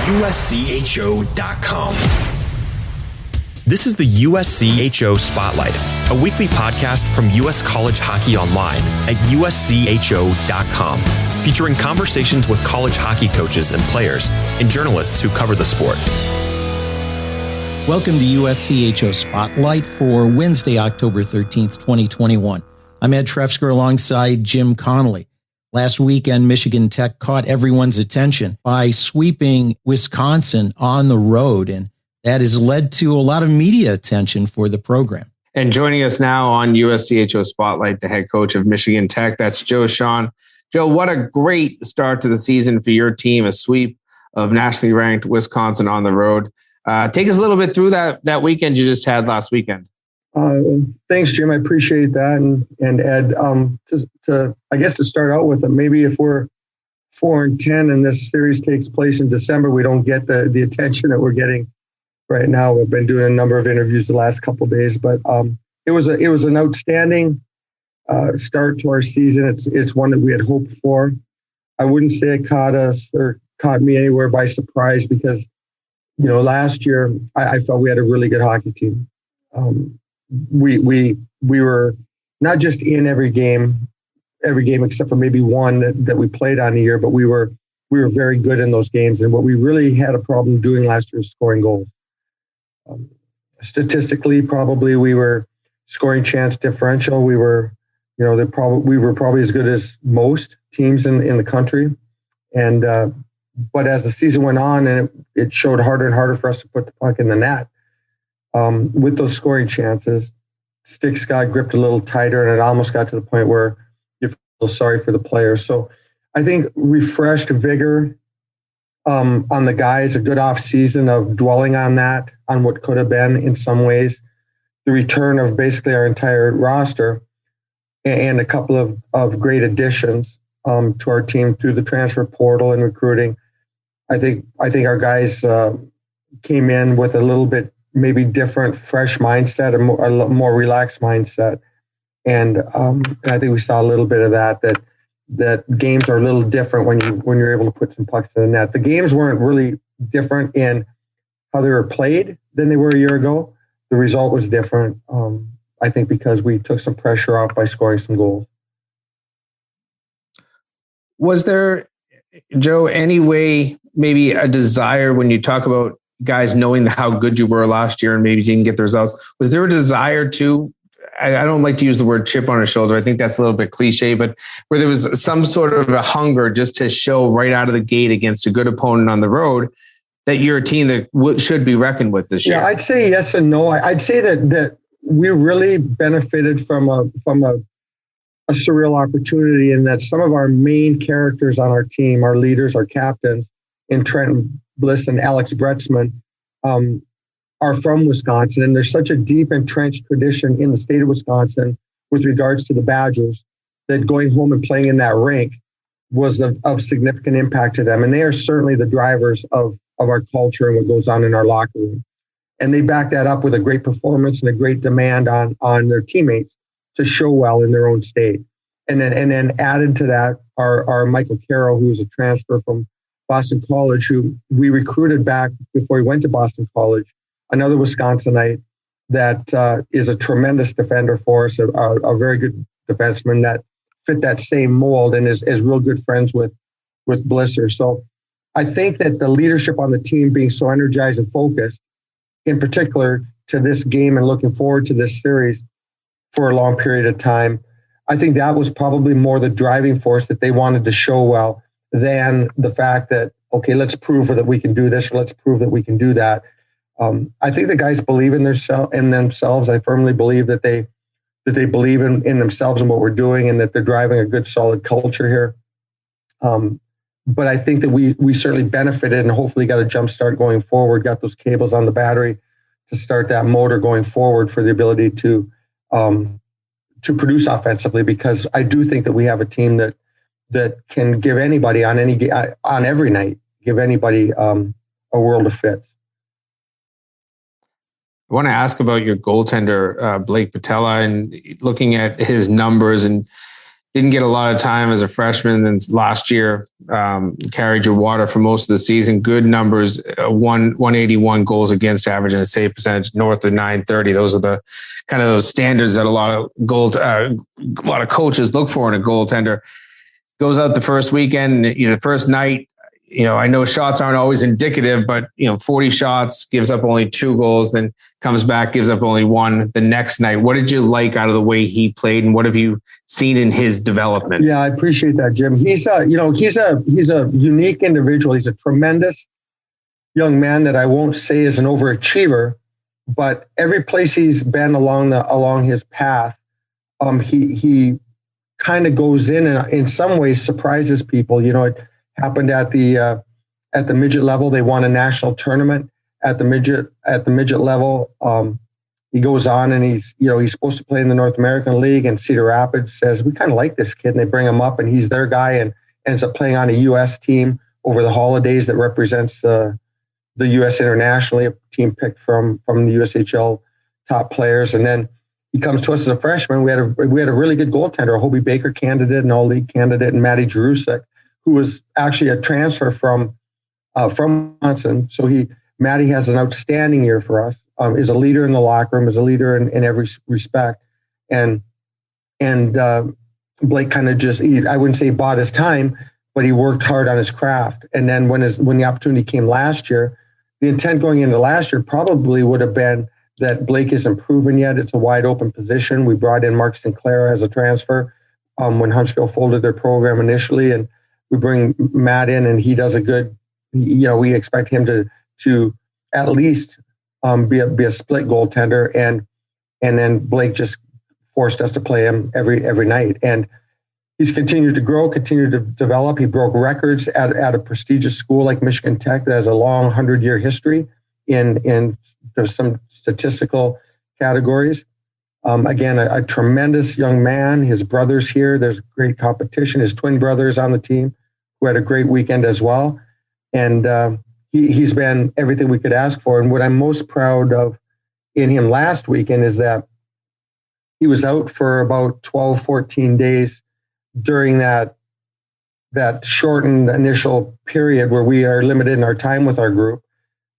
USCHO.com. This is the USCHO Spotlight, a weekly podcast from U.S. College Hockey Online at USCHO.com, featuring conversations with college hockey coaches and players and journalists who cover the sport. Welcome to USCHO Spotlight for Wednesday, October 13th, 2021. I'm Ed Trefzger alongside Jim Connelly. Last weekend, Michigan Tech caught everyone's attention by sweeping Wisconsin on the road, and that has led to a lot of media attention for the program. And joining us now on USCHO Spotlight, the head coach of Michigan Tech, that's Joe Shawhan. Joe, what a great start to the season for your team, a sweep of nationally ranked Wisconsin on the road. Take us a little bit through that weekend you just had last weekend. Thanks, Jim. I appreciate that. And Ed, to start out with, maybe if we're 4-10 and this series takes place in December, we don't get the attention that we're getting right now. We've been doing a number of interviews the last couple of days, but it was an outstanding start to our season. It's one that we had hoped for. I wouldn't say it caught me anywhere by surprise because, last year I felt we had a really good hockey team. We were not just in every game except for maybe one that we played on the year, but we were very good in those games. And what we really had a problem doing last year is scoring goals. Statistically, probably we were scoring chance differential. We were probably as good as most teams in the country. And but as the season went on, and it showed harder and harder for us to put the puck in the net. With those scoring chances, sticks got gripped a little tighter, and it almost got to the point where you feel sorry for the players. So I think refreshed vigor on the guys, a good off season of dwelling on what could have been in some ways, the return of basically our entire roster, and a couple of great additions to our team through the transfer portal and recruiting. I think our guys came in with a little bit maybe different, fresh mindset, a more relaxed mindset. And I think we saw a little bit of that games are a little different when you're able to put some pucks in the net. The games weren't really different in how they were played than they were a year ago. The result was different, I think, because we took some pressure off by scoring some goals. Was there, Joe, any way, maybe a desire when you talk about guys knowing how good you were last year and maybe didn't get the results? Was there a desire to, I don't like to use the word chip on a shoulder, I think that's a little bit cliche, but where there was some sort of a hunger just to show right out of the gate against a good opponent on the road that you're a team that should be reckoned with this year? Yeah, I'd say yes and no. I'd say that we really benefited from a surreal opportunity in that some of our main characters on our team, our leaders, our captains, in Trent Bliss and Alex Bretzman, are from Wisconsin. And there's such a deep entrenched tradition in the state of Wisconsin with regards to the Badgers that going home and playing in that rink was of significant impact to them. And they are certainly the drivers of our culture and what goes on in our locker room. And they back that up with a great performance and a great demand on their teammates to show well in their own state. And then added to that are Michael Carroll, who's a transfer from Boston College, who we recruited back before he went to Boston College, another Wisconsinite that is a tremendous defender for us, a very good defenseman that fit that same mold and is real good friends with Blisser. So I think that the leadership on the team being so energized and focused, in particular to this game and looking forward to this series for a long period of time, I think that was probably more the driving force that they wanted to show well than the fact that, okay, let's prove that we can do this, or let's prove that we can do that. I think the guys believe in themselves. I firmly believe that they believe in themselves and what we're doing, and that they're driving a good, solid culture here. But I think that we certainly benefited and hopefully got a jump start going forward, got those cables on the battery to start that motor going forward for the ability to produce offensively, because I do think that we have a team that can give anybody on every night, give anybody a world of fits. I want to ask about your goaltender, Blake Pate, and looking at his numbers and didn't get a lot of time as a freshman. Then last year, carried your water for most of the season. Good numbers, 181 goals against average and a save percentage north of 930. Those are the kind of those standards that a lot of coaches look for in a goaltender. Goes out the first weekend, the first night. I know shots aren't always indicative, but 40 shots, gives up only 2 goals, then comes back, gives up only 1 the next night. What did you like out of the way he played, and what have you seen in his development? Yeah, I appreciate that, Jim. He's a unique individual. He's a tremendous young man that I won't say is an overachiever, but every place he's been along his path, he kind of goes in and in some ways surprises people. It happened at the midget level. They won a national tournament at the midget level. He goes on and he's supposed to play in the North American League, and Cedar Rapids says, we kind of like this kid, and they bring him up, and he's their guy, and ends up playing on a U.S. team over the holidays that represents the U.S. internationally, a team picked from the USHL top players. And then he comes to us as a freshman. We had a really good goaltender, a Hobie Baker candidate, an all-league candidate, and Matty Jerusek, who was actually a transfer from Wisconsin. So Matty has an outstanding year for us. Is a leader in the locker room, is a leader in every respect, and Blake kind of I wouldn't say bought his time, but he worked hard on his craft. And then when the opportunity came last year, the intent going into last year probably would have been that Blake isn't proven yet. It's a wide open position. We brought in Mark Sinclair as a transfer when Huntsville folded their program initially, and we bring Matt in, and he does a good. We expect him to at least be a split goaltender, and then Blake just forced us to play him every night, and he's continued to grow, continued to develop. He broke records at a prestigious school like Michigan Tech that has a long 100-year history in there's some statistical categories. Again, a tremendous young man. His brother's here. There's great competition. His twin brother's on the team, who had a great weekend as well. And he's been everything we could ask for. And what I'm most proud of in him last weekend is that he was out for about 12, 14 days during that shortened initial period where we are limited in our time with our group.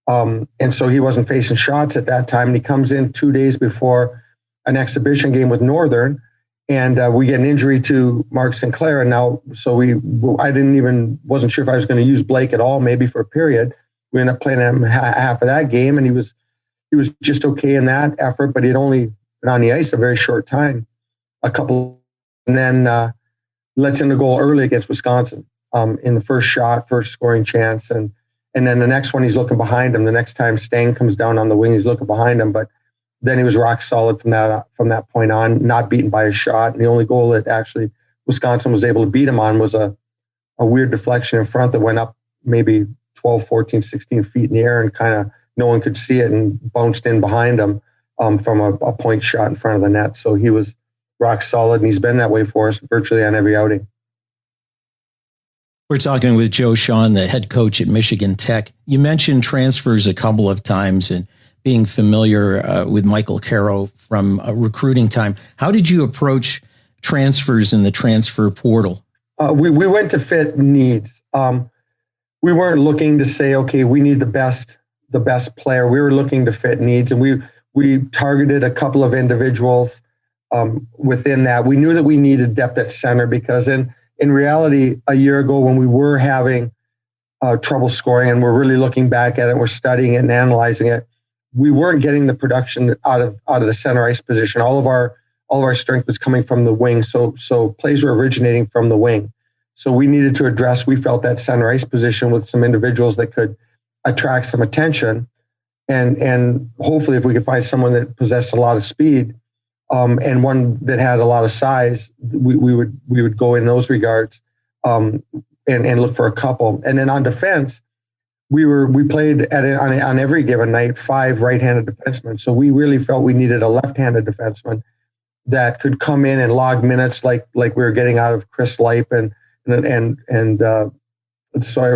And so he wasn't facing shots at that time. And he comes in 2 days before an exhibition game with Northern, and we get an injury to Mark Sinclair. And now, so I wasn't sure if I was going to use Blake at all, maybe for a period. We ended up playing him half of that game, and he was just okay in that effort, but he'd only been on the ice a very short time, and then lets in the goal early against Wisconsin in the first scoring chance. And then the next one, he's looking behind him. The next time Stang comes down on the wing, he's looking behind him, but then he was rock solid from that point on, not beaten by a shot. And the only goal that actually Wisconsin was able to beat him on was a weird deflection in front that went up maybe 12, 14, 16 feet in the air, and kind of no one could see it, and bounced in behind him from a point shot in front of the net. So he was rock solid, and he's been that way for us virtually on every outing. We're talking with Joe Shawhan, the head coach at Michigan Tech. You mentioned transfers a couple of times and being familiar with Michael Caro from recruiting time. How did you approach transfers in the transfer portal? We went to fit needs. We weren't looking to say, okay, we need the best player. We were looking to fit needs, and we targeted a couple of individuals within that. We knew that we needed depth at center, because in reality, a year ago when we were having trouble scoring, and we're really looking back at it, we're studying it and analyzing it, we weren't getting the production out of the center ice position. All of our strength was coming from the wing. So plays were originating from the wing. So we needed to address, we felt, that center ice position with some individuals that could attract some attention. And hopefully if we could find someone that possessed a lot of speed, and one that had a lot of size, we would go in those regards, and look for a couple. And then on defense, we played on every given night 5 right-handed defensemen. So we really felt we needed a left-handed defenseman that could come in and log minutes like we were getting out of Chris Leip and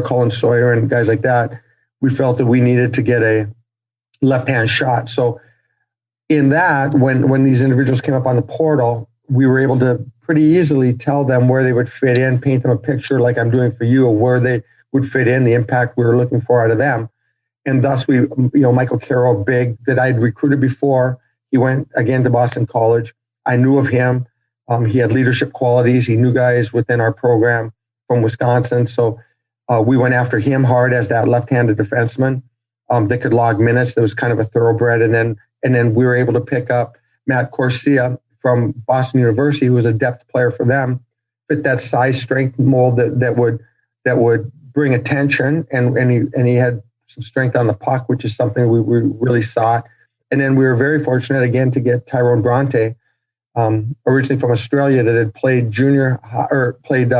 Colin Sawyer and guys like that. We felt that we needed to get a left-hand shot. So in that, when these individuals came up on the portal, we were able to pretty easily tell them where they would fit in, paint them a picture like I'm doing for you, of where they would fit in, the impact we were looking for out of them. And thus Michael Carroll, big, that I'd recruited before. He went again to Boston College. I knew of him. He had leadership qualities. He knew guys within our program from Wisconsin. So we went after him hard as that left-handed defenseman that could log minutes. That was kind of a thoroughbred. And then we were able to pick up Matt Corsia from Boston University, who was a depth player for them, fit that size strength mold that would bring attention. And he had some strength on the puck, which is something we really sought. And then we were very fortunate again to get Tyrone Bronte, originally from Australia, that had played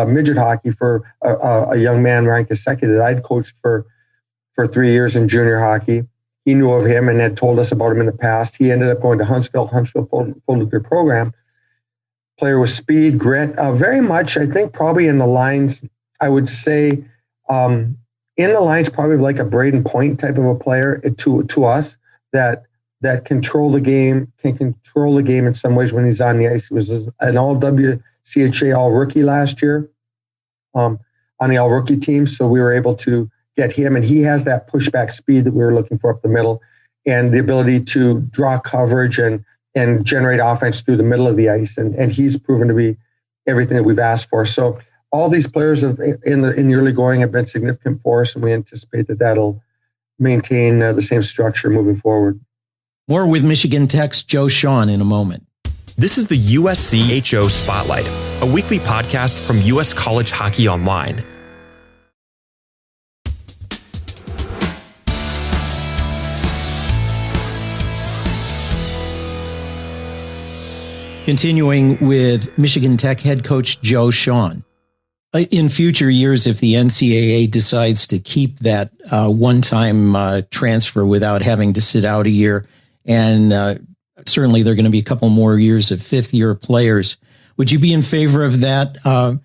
midget hockey for a young man, Ryan Kasecki, that I'd coached for 3 years in junior hockey. He knew of him and had told us about him in the past. He ended up going to Huntsville. Huntsville folded their program. Player with speed, grit, very much, I think, probably in the lines, I would say, in the lines, probably like a Braden Point type of a player to us that control the game, can control the game in some ways when he's on the ice. He was an all WCHA all rookie last year on the all rookie team. So we were able to get him, and he has that pushback speed that we were looking for up the middle and the ability to draw coverage and generate offense through the middle of the ice. And he's proven to be everything that we've asked for. So all these players in the early going have been significant for us, and we anticipate that that'll maintain the same structure moving forward. More with Michigan Tech's Joe Shawhan in a moment. This is the USCHO Spotlight, a weekly podcast from US College Hockey Online. Continuing with Michigan Tech head coach Joe Shawhan. In future years, if the NCAA decides to keep that one-time transfer without having to sit out a year, and certainly there are going to be a couple more years of fifth-year players, would you be in favor of that on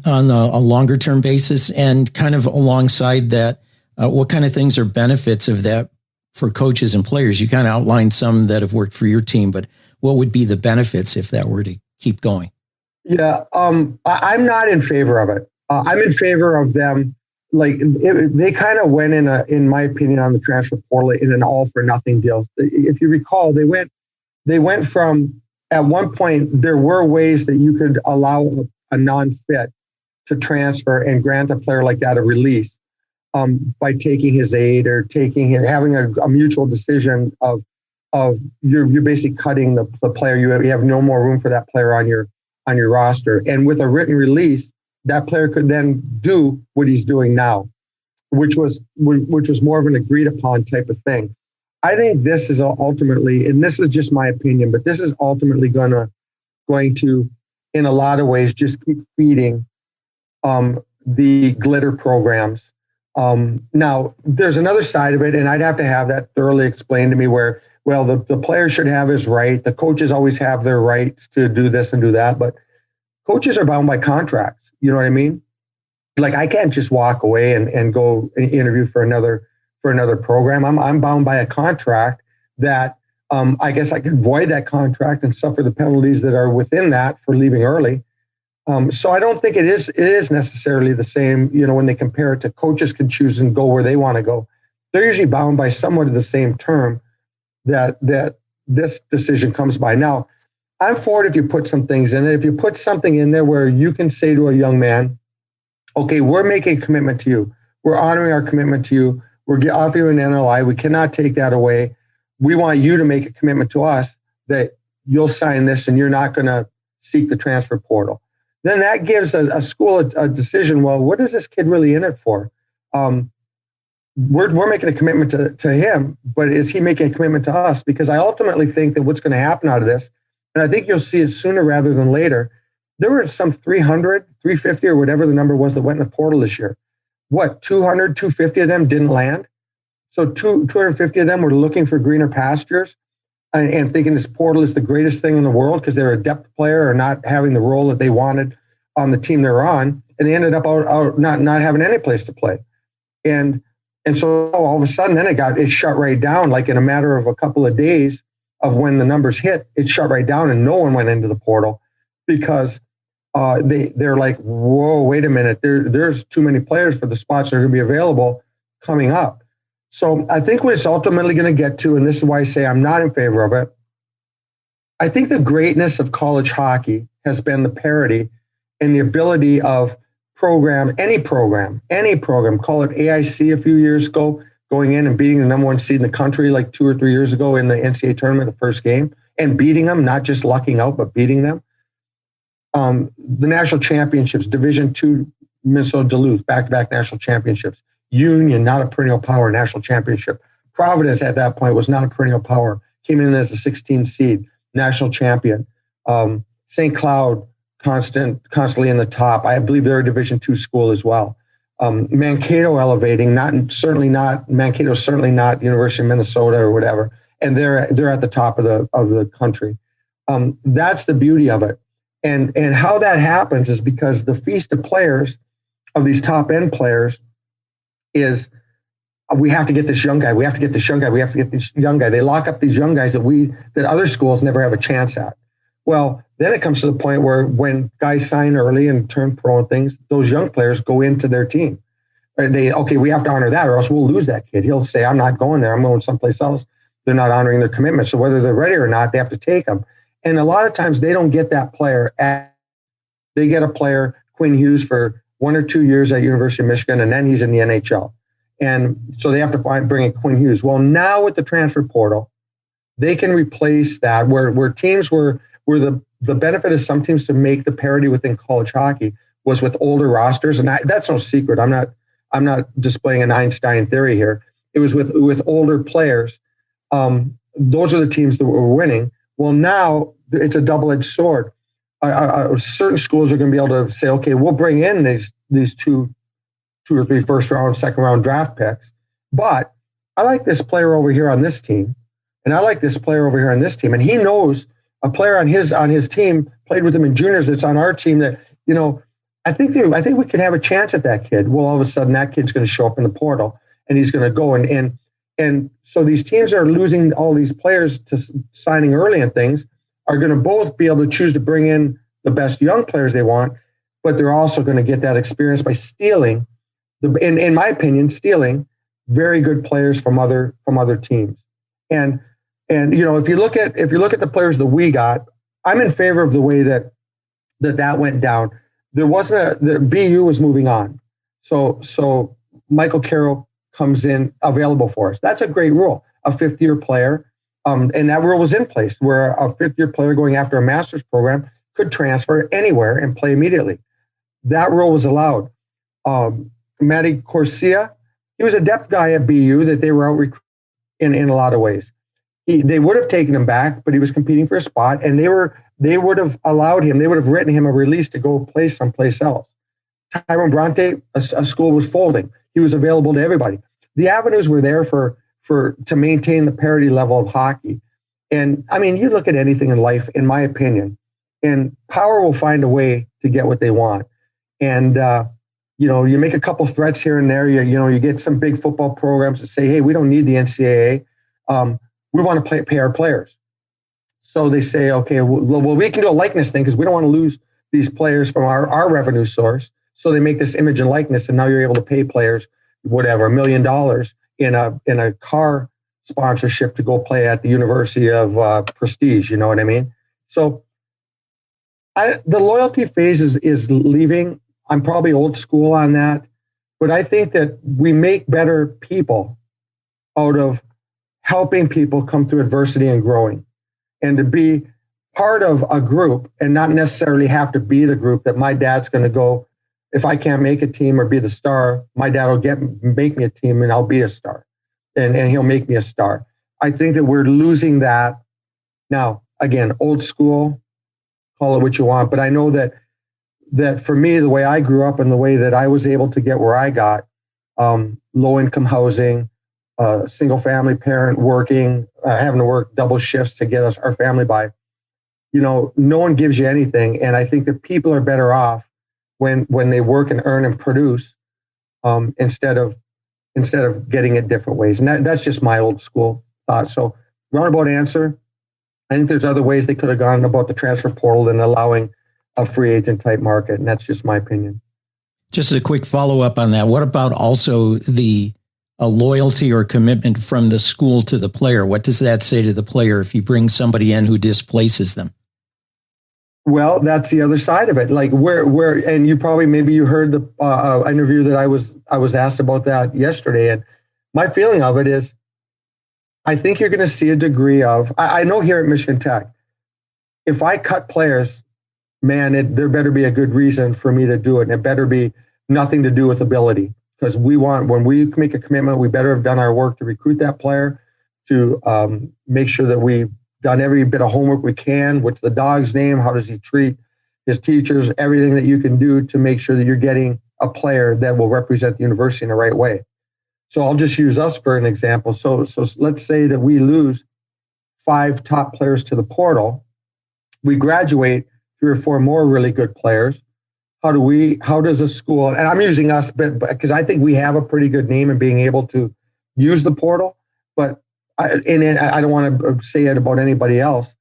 a longer-term basis? And kind of alongside that, what kind of things are benefits of that for coaches and players? You kind of outlined some that have worked for your team, but what would be the benefits if that were to keep going? Yeah, I'm not in favor of it. I'm in favor of them. They kind of went in my opinion, on the transfer portal in an all for nothing deal. If you recall, they went from, at one point, there were ways that you could allow a non-fit to transfer and grant a player like that a release by taking his aid or having a mutual decision of you're basically cutting the player. You have no more room for that player on your roster. And with a written release, that player could then do what he's doing now, which was more of an agreed upon type of thing. I think this is ultimately, and this is just my opinion, but this is ultimately going to, in a lot of ways, just keep feeding the glitter programs. Now, there's another side of it, and I'd have to have that thoroughly explained to me where, well, the player should have his right. The coaches always have their rights to do this and do that, but coaches are bound by contracts. You know what I mean? Like, I can't just walk away and go and interview for another program. I'm bound by a contract that I guess I can void that contract and suffer the penalties that are within that for leaving early. So I don't think it is necessarily the same. You know, when they compare it to coaches can choose and go where they want to go, they're usually bound by somewhat of the same term that this decision comes by. Now, I'm for it if you put some things in it. If you put something in there where you can say to a young man, okay, we're making a commitment to you. We're honoring our commitment to you. We're offering you an NLI. We cannot take that away. We want you to make a commitment to us that you'll sign this and you're not going to seek the transfer portal. Then that gives a school a decision. Well, what is this kid really in it for? We're making a commitment to him, but is he making a commitment to us? Because I ultimately think that what's going to happen out of this, and I think you'll see it sooner rather than later, there were some 300, 350 or whatever the number was that went in the portal this year. What, 200, 250 of them didn't land? So 250 of them were looking for greener pastures and thinking this portal is the greatest thing in the world because they're a depth player or not having the role that they wanted on the team they're on. And they ended up out not having any place to play. And so all of a sudden, then it shut right down. Like in a matter of a couple of days of when the numbers hit, it shut right down and no one went into the portal. because they're like, whoa, wait a minute, there's too many players for the spots that are going to be available coming up. So I think what it's ultimately going to get to, and this is why I say I'm not in favor of it, I think the greatness of college hockey has been the parity and the ability of any program, call it AIC a few years ago, going in and beating the number one seed in the country like 2 or 3 years ago in the NCAA tournament, the first game, and beating them, not just lucking out, but beating them. The national championships, Division II, Minnesota Duluth, back-to-back national championships. Union, not a perennial power, national championship. Providence at that point was not a perennial power, came in as a 16 seed, national champion. St. Cloud, constantly in the top. I believe they're a Division II school as well. Mankato elevating, Mankato's certainly not University of Minnesota or whatever, and they're at the top of the country. That's the beauty of it. And how that happens is because the feast of players, of these top end players, is we have to get this young guy. We have to get this young guy. We have to get this young guy. They lock up these young guys that other schools never have a chance at. Well, then it comes to the point where when guys sign early and turn pro and things, those young players go into their team. We have to honor that or else we'll lose that kid. He'll say, I'm not going there. I'm going someplace else. They're not honoring their commitment. So whether they're ready or not, they have to take them. And a lot of times they don't get that player. They get a player, Quinn Hughes, for 1 or 2 years at University of Michigan, and then he's in the NHL. And so they have to bring in Quinn Hughes. Well, now with the transfer portal, they can replace that where teams were the benefit of some teams to make the parity within college hockey was with older rosters. And that's no secret. I'm not displaying an Einstein theory here. It was with older players. Those are the teams that were winning. Well, now it's a double-edged sword. Certain schools are going to be able to say, okay, we'll bring in these two or three first-round, second-round draft picks, but I like this player over here on this team, and I like this player over here on this team, and he knows a player on his team played with him in juniors that's on our team that, I think we can have a chance at that kid. Well, all of a sudden that kid's going to show up in the portal, and he's going to go and so these teams that are losing all these players to signing early and things are going to both be able to choose to bring in the best young players they want, but they're also going to get that experience by stealing, in my opinion, stealing very good players from other teams. And if you look at the players that we got, I'm in favor of the way that went down. The BU was moving on, so Michael Carroll comes in available for us. That's a great rule. A fifth-year player, and that rule was in place where a fifth-year player going after a master's program could transfer anywhere and play immediately. That rule was allowed. Matty Corsia, he was a depth guy at BU that they were out recruiting in a lot of ways. They would have taken him back, but he was competing for a spot, and they would have allowed him. They would have written him a release to go play someplace else. Tyrone Bronte, a school was folding. He was available to everybody. The avenues were there to maintain the parity level of hockey. And I mean, you look at anything in life, in my opinion, and power will find a way to get what they want. And you make a couple threats here and there. You get some big football programs that say, "Hey, we don't need the NCAA. We want to pay our players." So they say, "Okay, well, we can do a likeness thing because we don't want to lose these players from our revenue source." So they make this image and likeness, and now you're able to pay players whatever $1 million in a car sponsorship to go play at the University of Prestige. You know what I mean? So the loyalty phase is leaving. I'm probably old school on that, but I think that we make better people out of helping people come through adversity and growing, and to be part of a group and not necessarily have to be the group that my dad's going to go. If I can't make a team or be the star, my dad will make me a team and I'll be a star, and he'll make me a star. I think that we're losing that now. Again, old school, call it what you want, but I know that for me, the way I grew up and the way that I was able to get where I got, low income housing, single family parent working, having to work double shifts to get our family by, no one gives you anything. And I think that people are better off when they work and earn and produce, instead of getting it different ways. And that's just my old school thought. So roundabout answer, I think there's other ways they could have gone about the transfer portal and allowing a free agent type market. And that's just my opinion. Just a quick follow-up on that. What about also the loyalty or commitment from the school to the player? What does that say to the player if you bring somebody in who displaces them? Well, that's the other side of it. Like where, and you probably, maybe you heard the interview that I was asked about that yesterday. And my feeling of it is, I think you're going to see a degree of, I know here at Michigan Tech, if I cut players, man, there better be a good reason for me to do it. And it better be nothing to do with ability. Because when we make a commitment, we better have done our work to recruit that player, to make sure that we've done every bit of homework we can. What's the dog's name? How does he treat his teachers? Everything that you can do to make sure that you're getting a player that will represent the university in the right way. So I'll just use us for an example. So let's say that we lose 5 top players to the portal. We graduate 3 or 4 more really good players. How does a school, and I'm using us because I think we have a pretty good name in being able to use the portal, but I don't want to say it about anybody else.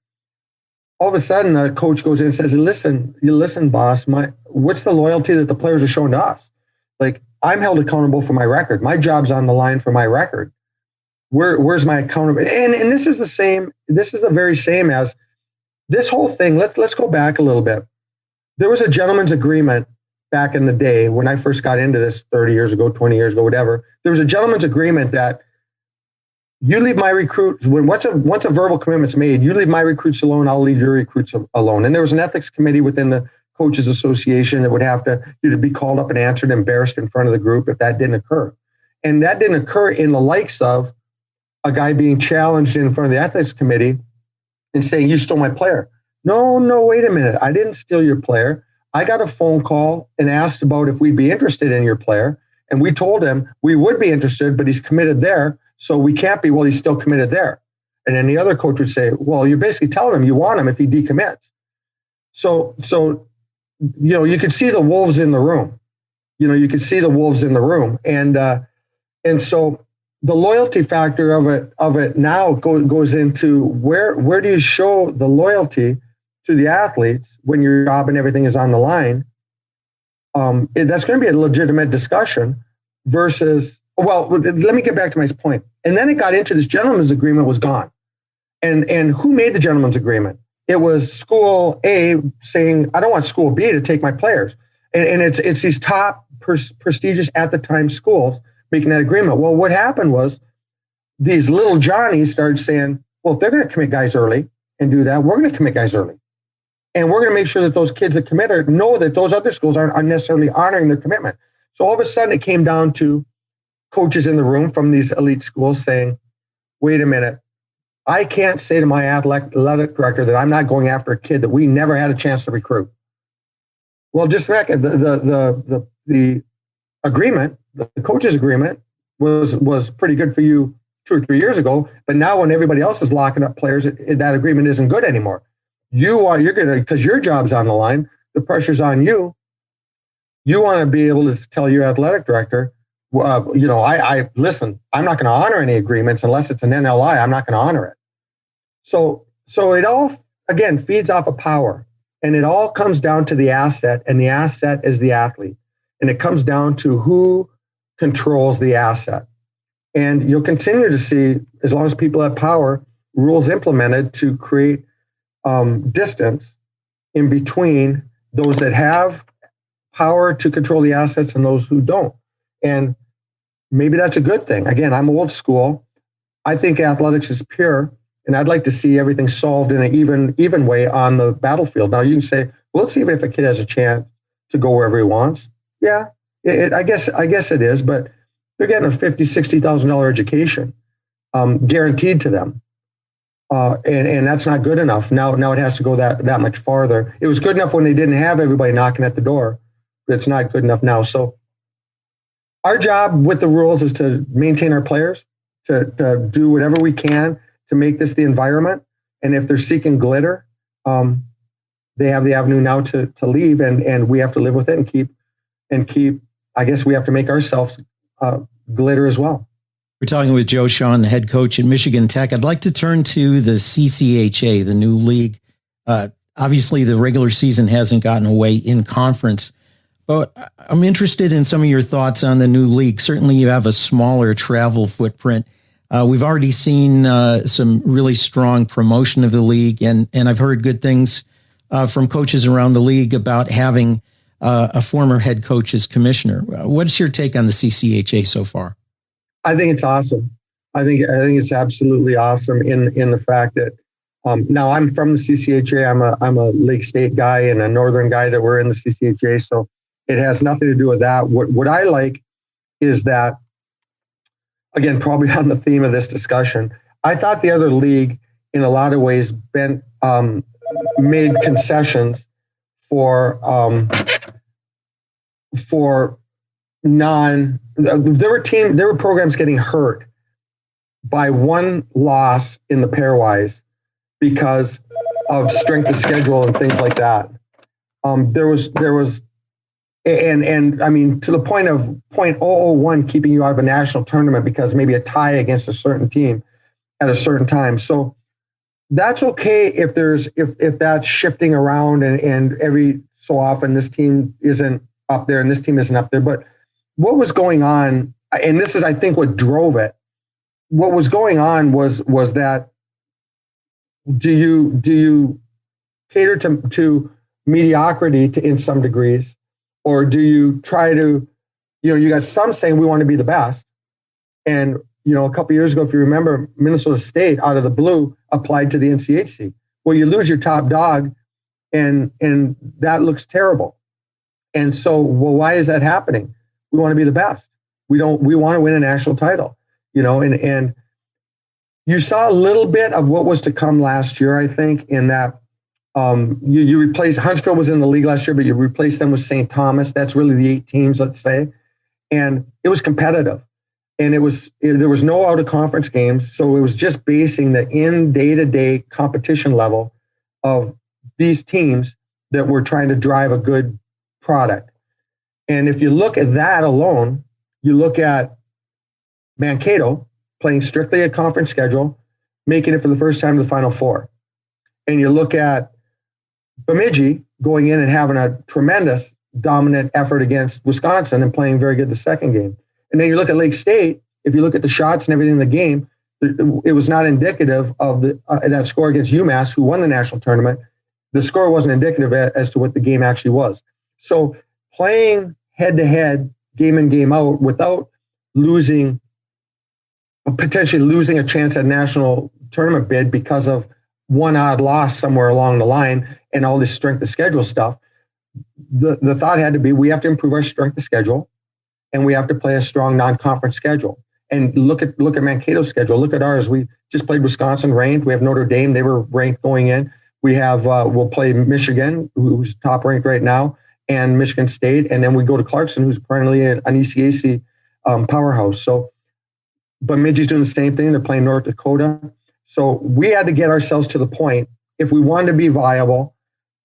All of a sudden, a coach goes in and says, listen, boss, what's the loyalty that the players are showing to us? Like, I'm held accountable for my record. My job's on the line for my record. Where's my accountability? And this is the same. This is the very same as this whole thing. Let's go back a little bit. There was a gentleman's agreement back in the day when I first got into this 30 years ago, 20 years ago, whatever. There was a gentleman's agreement that you leave my recruits, once a verbal commitment's made, you leave my recruits alone, I'll leave your recruits alone. And there was an ethics committee within the Coaches Association that would have to be called up and answered, embarrassed in front of the group if that didn't occur. And that didn't occur in the likes of a guy being challenged in front of the ethics committee and saying, you stole my player. No, wait a minute. I didn't steal your player. I got a phone call and asked about if we'd be interested in your player. And we told him we would be interested, but he's committed there. So we can't be, well, he's still committed there. And then the other coach would say, well, you're basically telling him you want him if he decommits. So you could see the wolves in the room. You could see the wolves in the room. And so the loyalty factor of it now goes into where do you show the loyalty to the athletes when your job and everything is on the line? That's going to be a legitimate discussion versus, well, let me get back to my point. And then it got into this gentleman's agreement was gone. And who made the gentleman's agreement? It was school A saying, I don't want school B to take my players. And it's these top prestigious at the time schools making that agreement. Well, what happened was these little Johnnies started saying, well, if they're going to commit guys early and do that, we're going to commit guys early. And we're going to make sure that those kids that commit know that those other schools aren't necessarily honoring their commitment. So all of a sudden it came down to coaches in the room from these elite schools saying, wait a minute, I can't say to my athletic director that I'm not going after a kid that we never had a chance to recruit. Well, just back the agreement, the coaches agreement was pretty good for you 2 or 3 years ago, but now when everybody else is locking up players, that agreement isn't good anymore. You're going to, because your job's on the line, the pressure's on you. You want to be able to tell your athletic director, I listen, I'm not going to honor any agreements unless it's an NLI. I'm not going to honor it. So it all, again, feeds off of power, and it all comes down to the asset, and the asset is the athlete. And it comes down to who controls the asset. And you'll continue to see, as long as people have power, rules implemented to create distance in between those that have power to control the assets and those who don't. And maybe that's a good thing. Again, I'm old school. I think athletics is pure, and I'd like to see everything solved in an even way on the battlefield. Now you can say, well, let's see if a kid has a chance to go wherever he wants. Yeah, I guess it is, but they're getting a $50,000, $60,000 education guaranteed to them. And that's not good enough. Now it has to go that much farther. It was good enough when they didn't have everybody knocking at the door, but it's not good enough now. So our job with the rules is to maintain our players, to do whatever we can to make this the environment. And if they're seeking glitter, they have the avenue now to leave, and we have to live with it and keep, I guess we have to make ourselves glitter as well. We're talking with Joe Shawhan, the head coach at Michigan Tech. I'd like to turn to the CCHA, the new league. Obviously, the regular season hasn't gotten away in conference, but I'm interested in some of your thoughts on the new league. Certainly, you have a smaller travel footprint. We've already seen some really strong promotion of the league, and I've heard good things from coaches around the league about having a former head coach as commissioner. What's your take on the CCHA so far? I think it's awesome. I think it's absolutely awesome in the fact that now I'm from the CCHA. I'm a Lake State guy and a Northern guy that were in the CCHA, so it has nothing to do with that. What I like is that, again, probably on the theme of this discussion, I thought the other league, in a lot of ways, made concessions for there were programs getting hurt by one loss in the pairwise because of strength of schedule and things like that. There was and I mean, to the point of 0.001 keeping you out of a national tournament because maybe a tie against a certain team at a certain time. So that's okay if that's shifting around and every so often this team isn't up there and this team isn't up there. But what was going on, and this is, I think, what drove it. What was going on was that do you cater to mediocrity in some degrees, or do you try to, you got some saying we want to be the best, and a couple of years ago, if you remember, Minnesota State out of the blue applied to the NCHC. Well, you lose your top dog, and that looks terrible. And so, well, why is that happening? We want to be the best. We want to win a national title, and you saw a little bit of what was to come last year, I think, in that you replaced, Huntsville was in the league last year, but you replaced them with St. Thomas. That's really the 8 teams, let's say. And it was competitive. And there was no out of conference games. So it was just basing the in day-to-day competition level of these teams that were trying to drive a good product. And if you look at that alone, you look at Mankato playing strictly a conference schedule, making it for the first time to the Final Four. And you look at Bemidji going in and having a tremendous dominant effort against Wisconsin and playing very good the second game. And then you look at Lake State, if you look at the shots and everything in the game, it was not indicative of that score against UMass, who won the national tournament. The score wasn't indicative as to what the game actually was. So playing head-to-head, game in, game out, without potentially losing a chance at national tournament bid because of one odd loss somewhere along the line and all this strength of schedule stuff, the thought had to be, we have to improve our strength of schedule, and we have to play a strong non-conference schedule. And look at Mankato's schedule. Look at ours. We just played Wisconsin ranked. We have Notre Dame. They were ranked going in. We have we'll play Michigan, who's top ranked right now, and Michigan State, and then we go to Clarkson, who's perennially an ECAC powerhouse. So, but Bemidji's doing the same thing. They're playing North Dakota. So we had to get ourselves to the point, if we wanted to be viable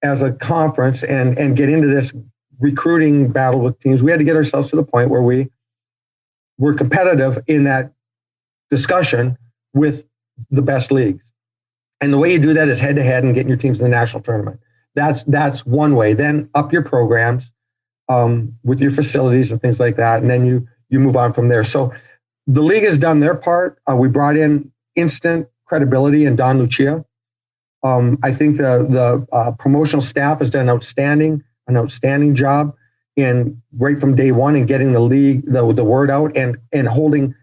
as a conference and get into this recruiting battle with teams, we had to get ourselves to the point where we were competitive in that discussion with the best leagues. And the way you do that is head-to-head and getting your teams in the national tournament. That's one way. Then up your programs with your facilities and things like that, and then you move on from there. So the league has done their part. We brought in instant credibility in Don Lucia. I think the promotional staff has done an outstanding job in right from day one in getting the league, the word out and holding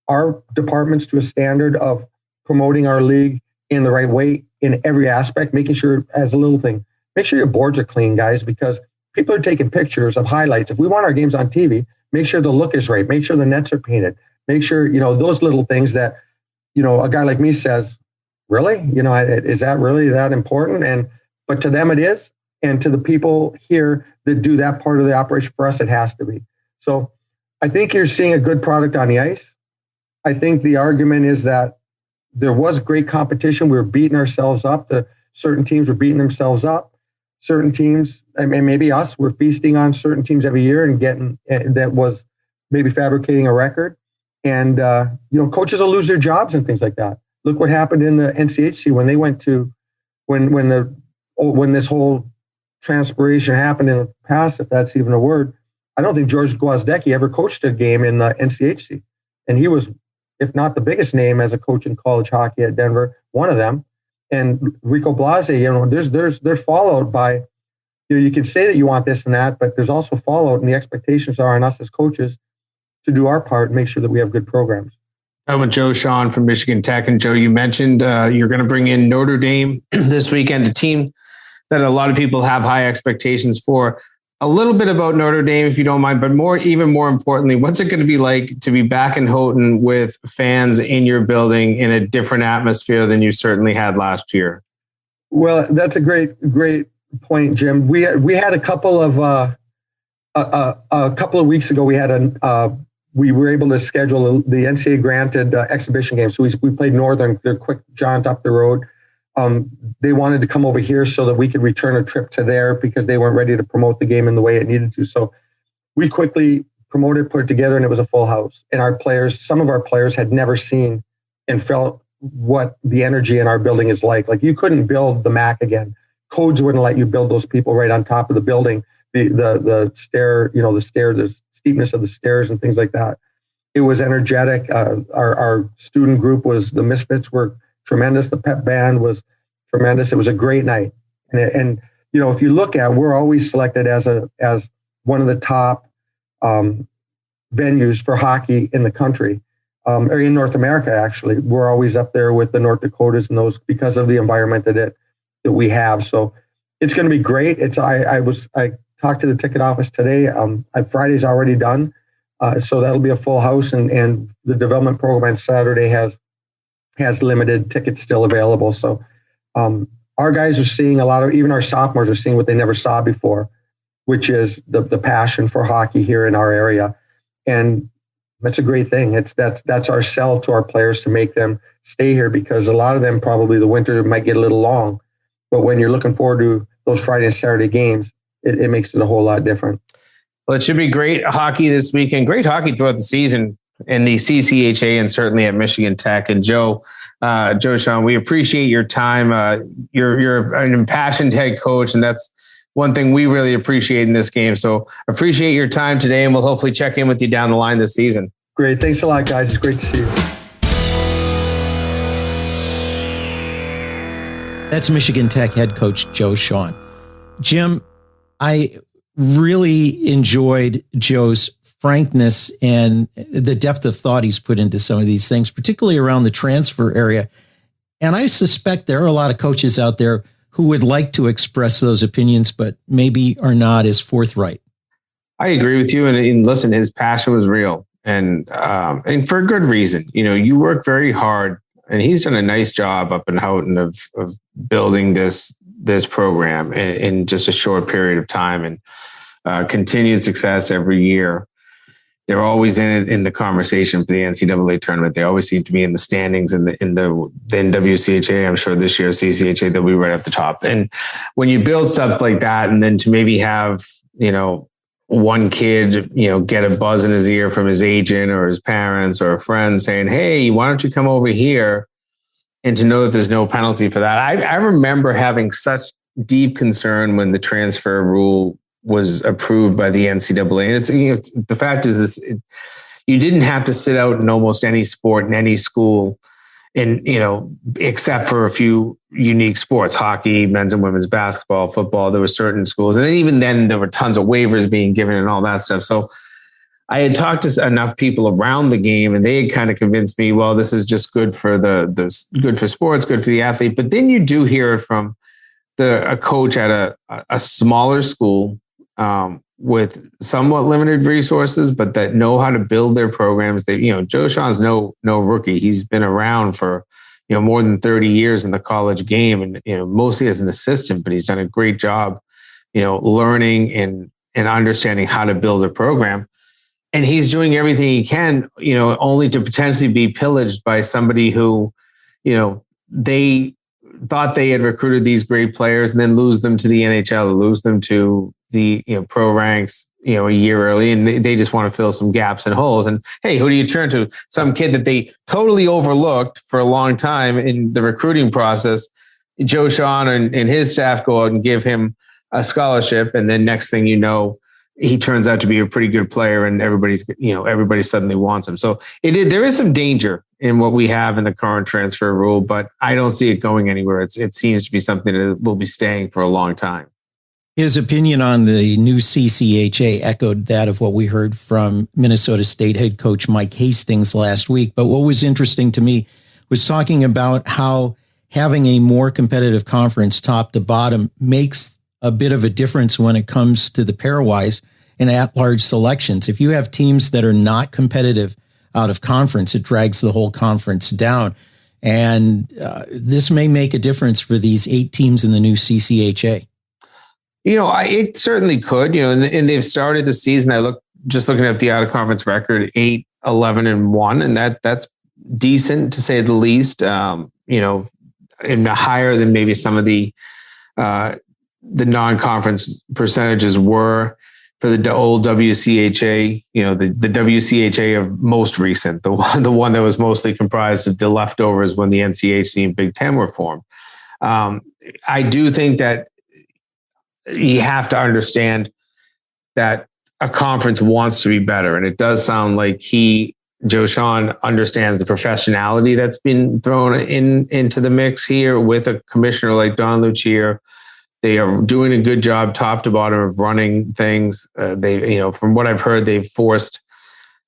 our departments to a standard of promoting our league in the right way in every aspect, making sure, as a little thing, make sure your boards are clean, guys, because people are taking pictures of highlights. If we want our games on TV, make sure the look is right, make sure the nets are painted, make sure, those little things that, a guy like me says, really? Is that really that important? But to them it is. And to the people here that do that part of the operation for us, it has to be. So I think you're seeing a good product on the ice. I think the argument is that there was great competition. We were beating ourselves up. Certain teams were beating themselves up. Certain teams, and maybe us, were feasting on certain teams every year and that was maybe fabricating a record. And, coaches will lose their jobs and things like that. Look what happened in the NCHC when they went to, when the when this whole transpiration happened in the past, if that's even a word, I don't think George Gwozdecki ever coached a game in the NCHC. And he was, if not the biggest name as a coach in college hockey at Denver, one of them. And Rico Blase, there's fallout by, you can say that you want this and that, but there's also fallout, and the expectations are on us as coaches to do our part and make sure that we have good programs. I'm with Joe Shawhan from Michigan Tech. And Joe, you mentioned you're going to bring in Notre Dame this weekend, a team that a lot of people have high expectations for. A little bit about Notre Dame, if you don't mind, but even more importantly, what's it going to be like to be back in Houghton with fans in your building in a different atmosphere than you certainly had last year? Well, that's a great point, Jim. We had a couple of weeks ago. We were able to schedule the NCAA granted exhibition game. So we played Northern. They're quick jaunt up the road. They wanted to come over here so that we could return a trip to there because they weren't ready to promote the game in the way it needed to. So we quickly promoted, put it together, and it was a full house. And some of our players had never seen and felt what the energy in our building is like. Like, you couldn't build the MAC again. Codes wouldn't let you build those people right on top of the building. The stair, the steepness of the stairs and things like that. It was energetic. Our student group the Misfits were tremendous. The pep band was tremendous. It was a great night. And if you look at, we're always selected as one of the top venues for hockey in the country, or in North America. Actually, we're always up there with the North Dakotas and those because of the environment that we have. So it's going to be great. I talked to the ticket office today. Friday's already done, so that'll be a full house. And the development program on Saturday has limited tickets still available. So our guys are seeing even our sophomores are seeing what they never saw before, which is the passion for hockey here in our area. And that's a great thing. That's our sell to our players to make them stay here, because a lot of them probably the winter might get a little long, but when you're looking forward to those Friday and Saturday games, it makes it a whole lot different. Well, it should be great hockey this weekend, great hockey throughout the season in the CCHA and certainly at Michigan Tech. And Joe Shawhan, we appreciate your time. You're an impassioned head coach, and that's one thing we really appreciate in this game. So appreciate your time today, and we'll hopefully check in with you down the line this season. Great. Thanks a lot, guys. It's great to see you. That's Michigan Tech head coach Joe Shawhan. Jim, I really enjoyed Joe's frankness and the depth of thought he's put into some of these things, particularly around the transfer area. And I suspect there are a lot of coaches out there who would like to express those opinions, but maybe are not as forthright. I agree with you. And listen, his passion was real, and for a good reason. You work very hard, and he's done a nice job up in Houghton of building this program in just a short period of time, and continued success every year. They're always in the conversation for the NCAA tournament. They always seem to be in the standings in the WCHA. I'm sure this year CCHA, they'll be right at the top. And when you build stuff like that, and then to maybe have one kid get a buzz in his ear from his agent or his parents or a friend saying, "Hey, why don't you come over here?" And to know that there's no penalty for that. I remember having such deep concern when the transfer rule was approved by the NCAA. And it's the fact is this: you didn't have to sit out in almost any sport in any school, except for a few unique sports: hockey, men's and women's basketball, football. There were certain schools, and even then there were tons of waivers being given and all that stuff. So I had talked to enough people around the game, and they had kind of convinced me, well, this is just good for good for sports, good for the athlete. But then you do hear it from a coach at a smaller school with somewhat limited resources, but that know how to build their programs. Joe Shawhan's no rookie. He's been around for more than 30 years in the college game, and mostly as an assistant, but he's done a great job learning and understanding how to build a program. And he's doing everything he can, only to potentially be pillaged by somebody who, they thought they had recruited these great players and then lose them to the NHL, lose them to the pro ranks, a year early, and they just want to fill some gaps and holes. And hey, who do you turn to? Some kid that they totally overlooked for a long time in the recruiting process Joe Shawhan and his staff go out and give him a scholarship. And then next thing you know, he turns out to be a pretty good player and everybody suddenly wants him. So there is some danger in what we have in the current transfer rule, but I don't see it going anywhere. It seems to be something that will be staying for a long time. His opinion on the new CCHA echoed that of what we heard from Minnesota State head coach Mike Hastings last week. But what was interesting to me was talking about how having a more competitive conference top to bottom makes a bit of a difference when it comes to the pairwise and at-large selections. If you have teams that are not competitive out of conference, it drags the whole conference down. And this may make a difference for these 8 teams in the new CCHA. It certainly could, and they've started the season. Looking at the out-of-conference record, 8-11-1, and that's decent to say the least. And higher than maybe some of the non-conference percentages were for the old WCHA. The WCHA of most recent, the one that was mostly comprised of the leftovers when the NCHC and Big Ten were formed. I do think that you have to understand that a conference wants to be better. And it does sound like Joe Shawhan understands the professionality that's been thrown into the mix here with a commissioner like Don Lucier. They are doing a good job top to bottom of running things. From what I've heard, they've forced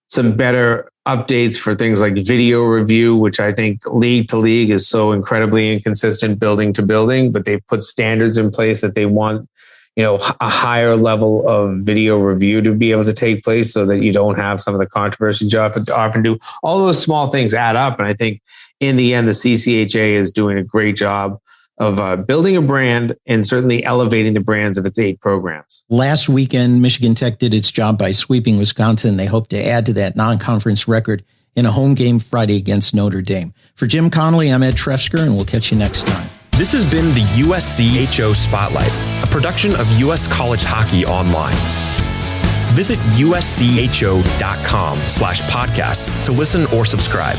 some better updates for things like video review, which I think league to league is so incredibly inconsistent building to building, but they've put standards in place that they want a higher level of video review to be able to take place so that you don't have some of the controversies you often do. All those small things add up. And I think in the end, the CCHA is doing a great job of building a brand and certainly elevating the brands of its 8 programs. Last weekend, Michigan Tech did its job by sweeping Wisconsin. They hope to add to that non-conference record in a home game Friday against Notre Dame. For Jim Connelly, I'm Ed Trefzger, and we'll catch you next time. This has been the USCHO Spotlight, a production of US College Hockey Online. Visit uscho.com/podcasts to listen or subscribe.